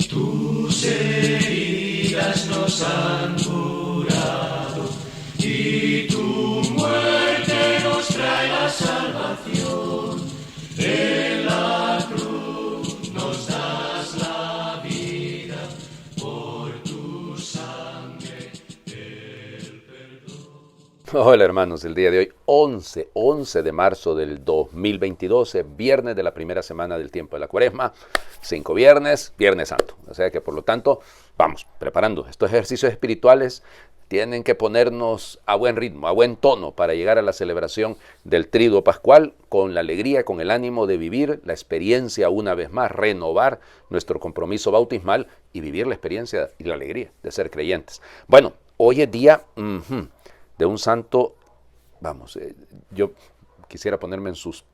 Tus heridas nos han curado y tu muerte nos trae la salvación. En la cruz nos das la vida, por tu sangre el perdón. Hola hermanos, el día de hoy 11 de marzo del 2022, viernes de la primera semana del tiempo de la Cuaresma, 5 viernes, Viernes Santo. O sea que por lo tanto vamos preparando estos ejercicios espirituales. Tienen que ponernos a buen ritmo, a buen tono para llegar a la celebración del Triduo Pascual con la alegría, con el ánimo de vivir la experiencia una vez más, renovar nuestro compromiso bautismal y vivir la experiencia y la alegría de ser creyentes. Bueno, hoy es día de un santo, yo quisiera ponerme en sus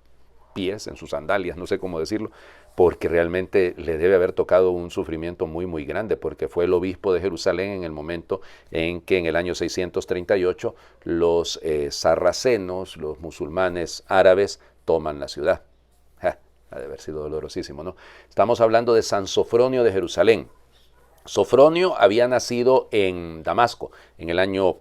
pies, en sus sandalias, no sé cómo decirlo, porque realmente le debe haber tocado un sufrimiento muy, muy grande, porque fue el obispo de Jerusalén en el momento en que en el año 638 los sarracenos, los musulmanes árabes, toman la ciudad. Ha de haber sido dolorosísimo, ¿no? Estamos hablando de San Sofronio de Jerusalén. Sofronio había nacido en Damasco en el año,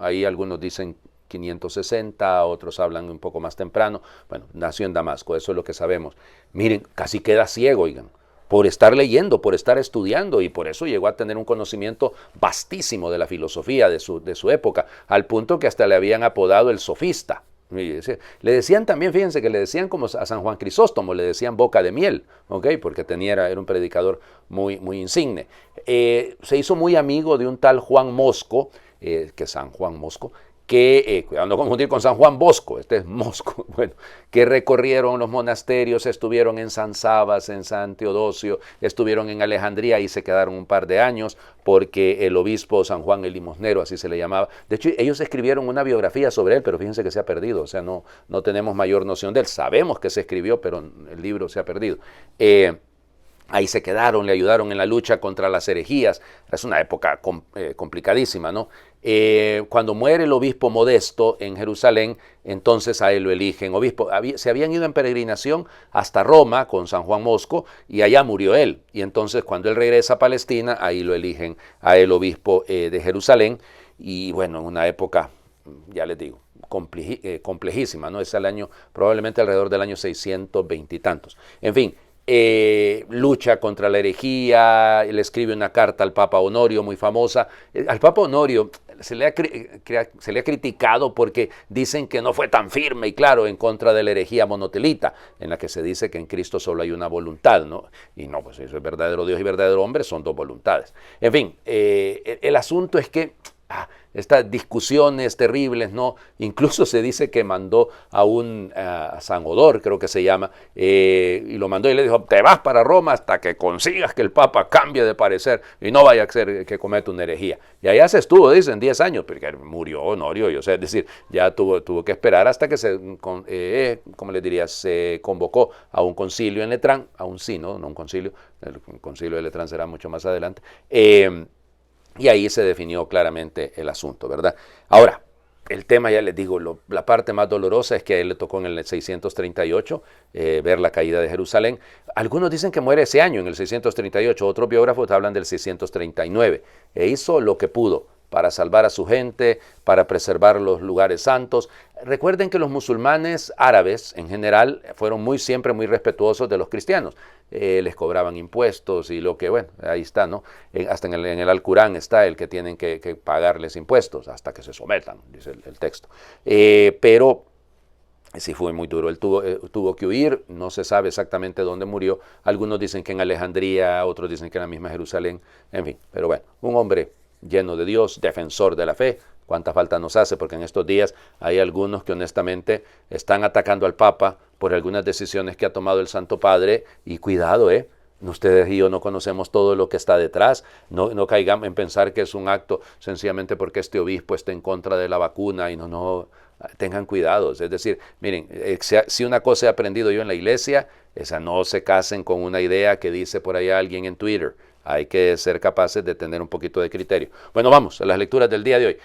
ahí algunos dicen 560, otros hablan un poco más temprano. Bueno, nació en Damasco, eso es lo que sabemos. Miren, casi queda ciego, oigan, por estar leyendo, por estar estudiando, y por eso llegó a tener un conocimiento vastísimo de la filosofía de su época, al punto que hasta le habían apodado el sofista. Le decían también, fíjense que le decían como a San Juan Crisóstomo, le decían boca de miel, ¿okay? Porque era un predicador muy, muy insigne. Se hizo muy amigo de un tal Juan Mosco, que San Juan Mosco, que, cuidado no confundir con San Juan Bosco, este es Mosco, que recorrieron los monasterios, estuvieron en San Sabas, en San Teodosio, estuvieron en Alejandría y se quedaron un par de años porque el obispo San Juan el Limosnero, así se le llamaba. De hecho, ellos escribieron una biografía sobre él, pero fíjense que se ha perdido, o sea, no tenemos mayor noción de él. Sabemos que se escribió, pero el libro se ha perdido. Ahí se quedaron, le ayudaron en la lucha contra las herejías. Es una época complicadísima, ¿no? Cuando muere el obispo Modesto en Jerusalén, entonces a él lo eligen obispo. Se habían ido en peregrinación hasta Roma con San Juan Bosco y allá murió él. Y entonces cuando él regresa a Palestina, ahí lo eligen a él obispo de Jerusalén. Y bueno, en una época, ya les digo, complejísima, ¿no? Es el año, probablemente alrededor del año 620 y tantos. En fin. Lucha contra la herejía, le escribe una carta al Papa Honorio muy famosa. Al Papa Honorio se le ha criticado porque dicen que no fue tan firme y claro en contra de la herejía monotelita, en la que se dice que en Cristo solo hay una voluntad, ¿no? Y no, pues eso es verdadero Dios y verdadero hombre, son dos voluntades. En fin, el asunto es que estas discusiones terribles, ¿no? Incluso se dice que mandó a San Odor, creo que se llama, y lo mandó y le dijo, te vas para Roma hasta que consigas que el Papa cambie de parecer y no vaya a ser que cometa una herejía. Y allá se estuvo, dicen, 10 años, porque murió Honorio, o sea, es decir, ya tuvo que esperar hasta que ¿cómo les diría? Se convocó a un concilio en Letrán, a un sínodo, no un concilio, el concilio de Letrán será mucho más adelante, y ahí se definió claramente el asunto, ¿verdad? Ahora, el tema, ya les digo, la parte más dolorosa es que a él le tocó en el 638 ver la caída de Jerusalén. Algunos dicen que muere ese año, en el 638, otros biógrafos hablan del 639. E hizo lo que pudo para salvar a su gente, para preservar los lugares santos. Recuerden que los musulmanes árabes, en general, fueron siempre muy respetuosos de los cristianos. Les cobraban impuestos y ahí está, ¿no? Hasta en el Alcorán está el que tienen que pagarles impuestos hasta que se sometan, dice el texto. Pero sí fue muy duro. Él tuvo que huir, no se sabe exactamente dónde murió. Algunos dicen que en Alejandría, otros dicen que en la misma Jerusalén, en fin. Pero bueno, un hombre lleno de Dios, defensor de la fe. Cuánta falta nos hace, porque en estos días hay algunos que honestamente están atacando al Papa por algunas decisiones que ha tomado el Santo Padre, y cuidado, ustedes y yo no conocemos todo lo que está detrás, no caigamos en pensar que es un acto sencillamente porque este obispo está en contra de la vacuna, y no, tengan cuidado. Es decir, miren, si una cosa he aprendido yo en la iglesia, no se casen con una idea que dice por ahí alguien en Twitter. Hay que ser capaces de tener un poquito de criterio. Bueno, vamos a las lecturas del día de hoy.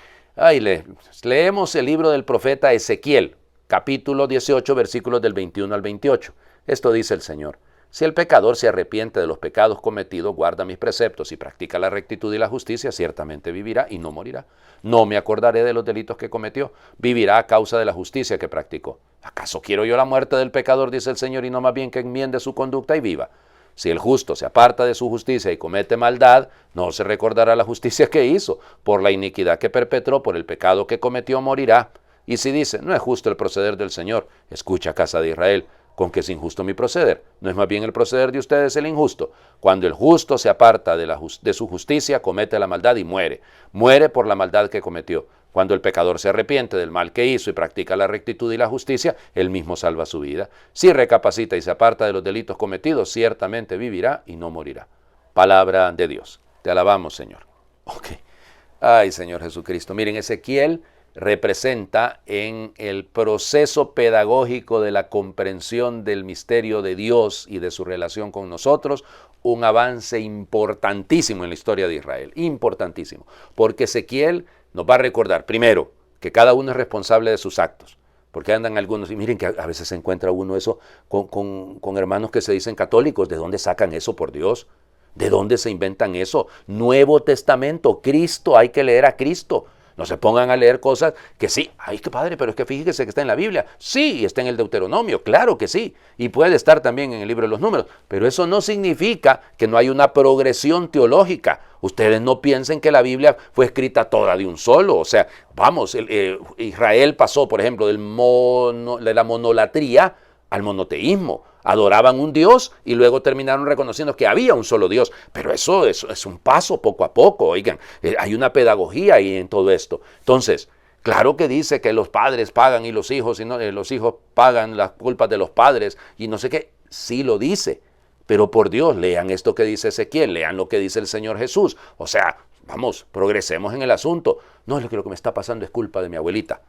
Leemos el libro del profeta Ezequiel, capítulo 18, versículos del 21 al 28. Esto dice el Señor. Si el pecador se arrepiente de los pecados cometidos, guarda mis preceptos y practica la rectitud y la justicia, ciertamente vivirá y no morirá. No me acordaré de los delitos que cometió, vivirá a causa de la justicia que practicó. ¿Acaso quiero yo la muerte del pecador, dice el Señor, y no más bien que enmiende su conducta y viva? Si el justo se aparta de su justicia y comete maldad, no se recordará la justicia que hizo. Por la iniquidad que perpetró, por el pecado que cometió, morirá. Y si dice, no es justo el proceder del Señor, escucha, casa de Israel, con que es injusto mi proceder. ¿No es más bien el proceder de ustedes el injusto? Cuando el justo se aparta de su justicia, comete la maldad y muere. Muere por la maldad que cometió. Cuando el pecador se arrepiente del mal que hizo y practica la rectitud y la justicia, él mismo salva su vida. Si recapacita y se aparta de los delitos cometidos, ciertamente vivirá y no morirá. Palabra de Dios. Te alabamos, Señor. Ok. Ay, Señor Jesucristo. Miren, Ezequiel representa en el proceso pedagógico de la comprensión del misterio de Dios y de su relación con nosotros, un avance importantísimo en la historia de Israel, importantísimo, porque Ezequiel nos va a recordar, primero, que cada uno es responsable de sus actos, porque andan algunos, y miren que a veces se encuentra uno eso con hermanos que se dicen católicos. ¿De dónde sacan eso, por Dios? ¿De dónde se inventan eso? Nuevo Testamento, Cristo, hay que leer a Cristo. No se pongan a leer cosas que sí, ay, qué padre, pero es que fíjese que está en la Biblia. Sí, está en el Deuteronomio, claro que sí. Y puede estar también en el libro de los Números. Pero eso no significa que no hay una progresión teológica. Ustedes no piensen que la Biblia fue escrita toda de un solo. O sea, vamos, Israel pasó, por ejemplo, de la monolatría al monoteísmo. Adoraban un Dios y luego terminaron reconociendo que había un solo Dios. Pero eso es un paso poco a poco, oigan. Hay una pedagogía ahí en todo esto. Entonces, claro que dice que los padres pagan y los hijos pagan las culpas de los padres y no sé qué. Sí lo dice. Pero por Dios, lean esto que dice Ezequiel, lean lo que dice el Señor Jesús. O sea, vamos, progresemos en el asunto. No, es que lo que me está pasando es culpa de mi abuelita.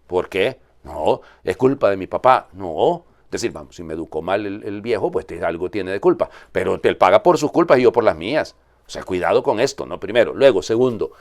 ¿Por qué? No, es culpa de mi papá. No. Es decir, vamos, si me educó mal el viejo, pues algo tiene de culpa. Pero él paga por sus culpas y yo por las mías. O sea, cuidado con esto, ¿no? Primero. Luego, segundo,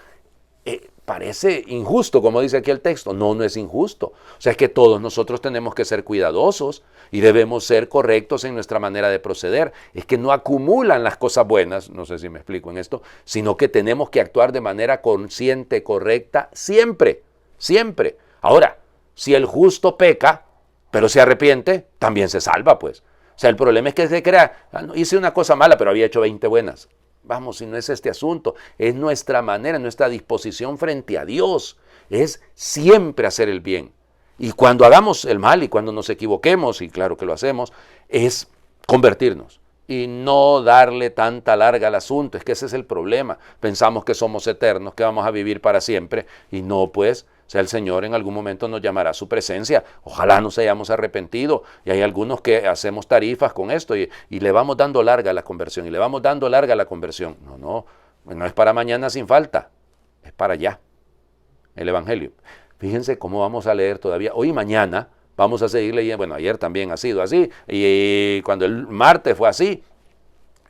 parece injusto, como dice aquí el texto. No, no es injusto. O sea, es que todos nosotros tenemos que ser cuidadosos y debemos ser correctos en nuestra manera de proceder. Es que no acumulan las cosas buenas, no sé si me explico en esto, sino que tenemos que actuar de manera consciente, correcta, siempre, siempre. Ahora, si el justo peca, pero se arrepiente, también se salva, pues. O sea, el problema es que se crea, hice una cosa mala, pero había hecho 20 buenas. Vamos, si no es este asunto, es nuestra manera, nuestra disposición frente a Dios. Es siempre hacer el bien. Y cuando hagamos el mal y cuando nos equivoquemos, y claro que lo hacemos, es convertirnos. Y no darle tanta larga al asunto, es que ese es el problema. Pensamos que somos eternos, que vamos a vivir para siempre, y no, pues. O sea, el Señor en algún momento nos llamará a su presencia. Ojalá nos hayamos arrepentido. Y hay algunos que hacemos tarifas con esto y le vamos dando larga a la conversión. Y le vamos dando larga a la conversión. No es para mañana sin falta. Es para allá. El Evangelio. Fíjense cómo vamos a leer todavía. Hoy y mañana vamos a seguir leyendo. Bueno, ayer también ha sido así. Y cuando el martes fue así,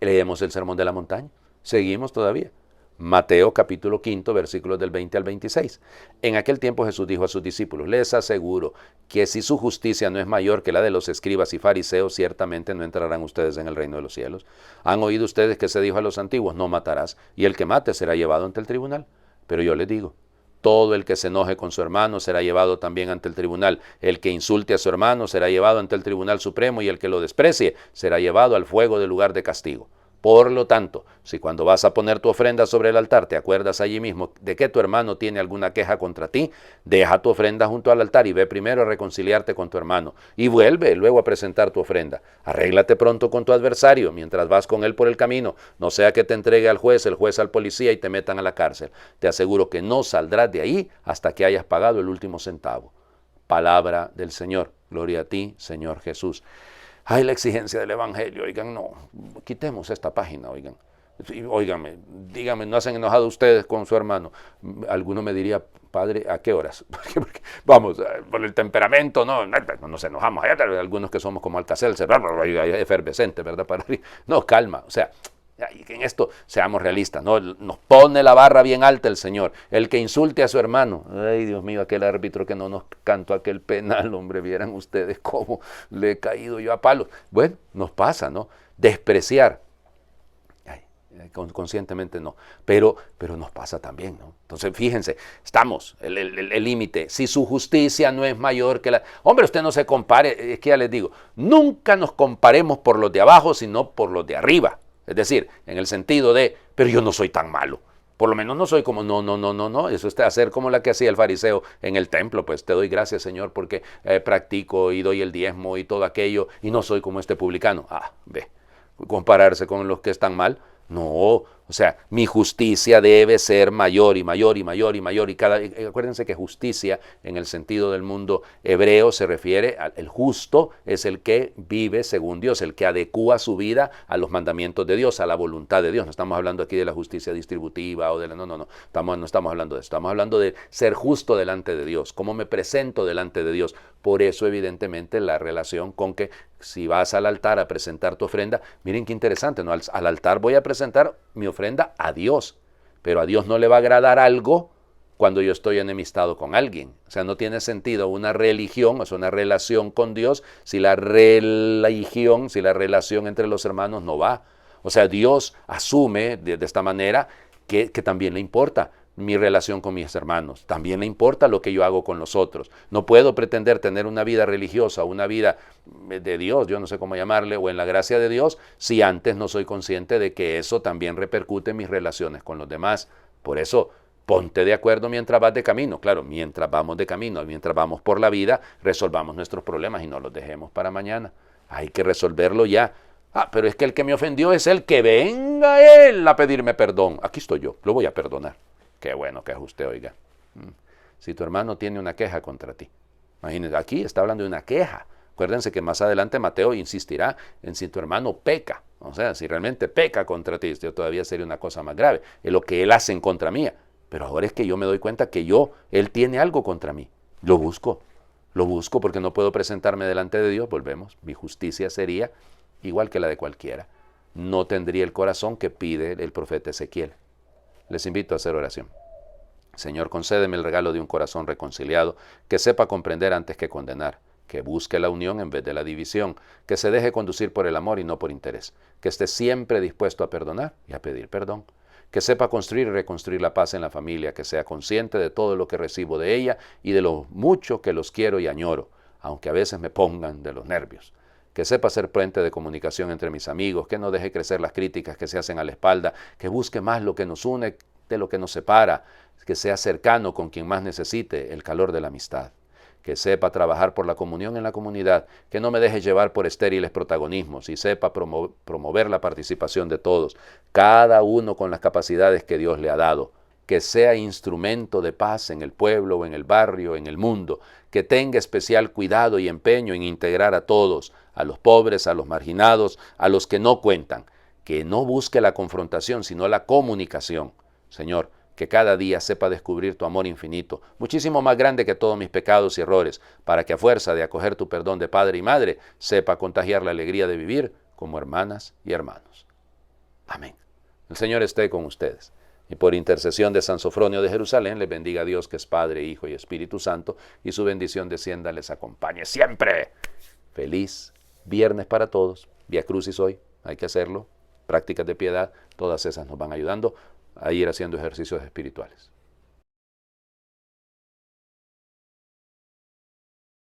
leemos el Sermón de la Montaña. Seguimos todavía. Mateo capítulo 5, versículos del 20 al 26. En aquel tiempo Jesús dijo a sus discípulos, les aseguro que si su justicia no es mayor que la de los escribas y fariseos, ciertamente no entrarán ustedes en el reino de los cielos. Han oído ustedes que se dijo a los antiguos, no matarás, y el que mate será llevado ante el tribunal. Pero yo les digo, todo el que se enoje con su hermano será llevado también ante el tribunal. El que insulte a su hermano será llevado ante el tribunal supremo, y el que lo desprecie será llevado al fuego del lugar de castigo. Por lo tanto, si cuando vas a poner tu ofrenda sobre el altar te acuerdas allí mismo de que tu hermano tiene alguna queja contra ti, deja tu ofrenda junto al altar y ve primero a reconciliarte con tu hermano y vuelve luego a presentar tu ofrenda. Arréglate pronto con tu adversario mientras vas con él por el camino, no sea que te entregue al juez, el juez al policía y te metan a la cárcel. Te aseguro que no saldrás de ahí hasta que hayas pagado el último centavo. Palabra del Señor. Gloria a ti, Señor Jesús. Ay, la exigencia del Evangelio, oigan, no, quitemos esta página, oigan. Óigame, díganme, ¿no hacen enojado ustedes con su hermano? Alguno me diría, padre, ¿a qué horas? Porque, vamos, por el temperamento, no nos enojamos. Hay algunos que somos como Alcacelser, efervescente, ¿verdad? No, calma, o sea, y que en esto seamos realistas, ¿no? Nos pone la barra bien alta el Señor. El que insulte a su hermano, ay Dios mío, aquel árbitro que no nos cantó aquel penal, hombre, vieran ustedes cómo le he caído yo a palos. Bueno, nos pasa, ¿no? despreciar. Conscientemente no, pero nos pasa también, ¿no? Entonces, fíjense, estamos, el límite, si su justicia no es mayor que la... Hombre, usted no se compare, es que ya les digo, nunca nos comparemos por los de abajo, sino por los de arriba. Es decir, en el sentido de, pero yo no soy tan malo. Por lo menos no soy como, no, eso es hacer como la que hacía el fariseo en el templo, pues te doy gracias, Señor, porque practico y doy el diezmo y todo aquello, y no soy como este publicano. Ve, compararse con los que están mal. No, o sea, mi justicia debe ser mayor y mayor y mayor y mayor. Acuérdense que justicia en el sentido del mundo hebreo se refiere al el justo es el que vive según Dios, el que adecúa su vida a los mandamientos de Dios, a la voluntad de Dios. No estamos hablando aquí de la justicia distributiva o de la... No estamos hablando de eso. Estamos hablando de ser justo delante de Dios, cómo me presento delante de Dios. Por eso, evidentemente, la relación con que si vas al altar a presentar tu ofrenda, miren qué interesante, ¿no? Al altar voy a presentar mi ofrenda a Dios, pero a Dios no le va a agradar algo cuando yo estoy enemistado con alguien. O sea, no tiene sentido una religión, o sea, una relación con Dios, si la relación entre los hermanos no va. O sea, Dios asume de esta manera que también le importa mi relación con mis hermanos, también le importa lo que yo hago con los otros. No puedo pretender tener una vida religiosa, una vida de Dios, yo no sé cómo llamarle, o en la gracia de Dios, si antes no soy consciente de que eso también repercute en mis relaciones con los demás. Por eso, ponte de acuerdo mientras vas de camino. Claro, mientras vamos de camino, mientras vamos por la vida, resolvamos nuestros problemas y no los dejemos para mañana. Hay que resolverlo ya. Pero es que el que me ofendió es el que venga él a pedirme perdón. Aquí estoy yo, lo voy a perdonar. Qué bueno que es usted, oiga. Si tu hermano tiene una queja contra ti. Imagínense, aquí está hablando de una queja. Acuérdense que más adelante Mateo insistirá en si tu hermano peca. O sea, si realmente peca contra ti, esto todavía sería una cosa más grave. Es lo que él hace en contra mía. Pero ahora es que yo me doy cuenta que él tiene algo contra mí. Lo busco porque no puedo presentarme delante de Dios. Volvemos. Mi justicia sería igual que la de cualquiera. No tendría el corazón que pide el profeta Ezequiel. Les invito a hacer oración. Señor, concédeme el regalo de un corazón reconciliado, que sepa comprender antes que condenar, que busque la unión en vez de la división, que se deje conducir por el amor y no por interés, que esté siempre dispuesto a perdonar y a pedir perdón, que sepa construir y reconstruir la paz en la familia, que sea consciente de todo lo que recibo de ella y de lo mucho que los quiero y añoro, aunque a veces me pongan de los nervios. Que sepa ser puente de comunicación entre mis amigos, que no deje crecer las críticas que se hacen a la espalda, que busque más lo que nos une de lo que nos separa, que sea cercano con quien más necesite el calor de la amistad. Que sepa trabajar por la comunión en la comunidad, que no me deje llevar por estériles protagonismos y sepa promover la participación de todos, cada uno con las capacidades que Dios le ha dado. Que sea instrumento de paz en el pueblo, o en el barrio, en el mundo, que tenga especial cuidado y empeño en integrar a todos, a los pobres, a los marginados, a los que no cuentan, que no busque la confrontación, sino la comunicación. Señor, que cada día sepa descubrir tu amor infinito, muchísimo más grande que todos mis pecados y errores, para que a fuerza de acoger tu perdón de padre y madre, sepa contagiar la alegría de vivir como hermanas y hermanos. Amén. El Señor esté con ustedes. Y por intercesión de San Sofronio de Jerusalén, les bendiga a Dios que es Padre, Hijo y Espíritu Santo, y su bendición descienda, les acompañe siempre. Feliz viernes para todos. Vía Crucis hoy, hay que hacerlo. Prácticas de piedad, todas esas nos van ayudando a ir haciendo ejercicios espirituales.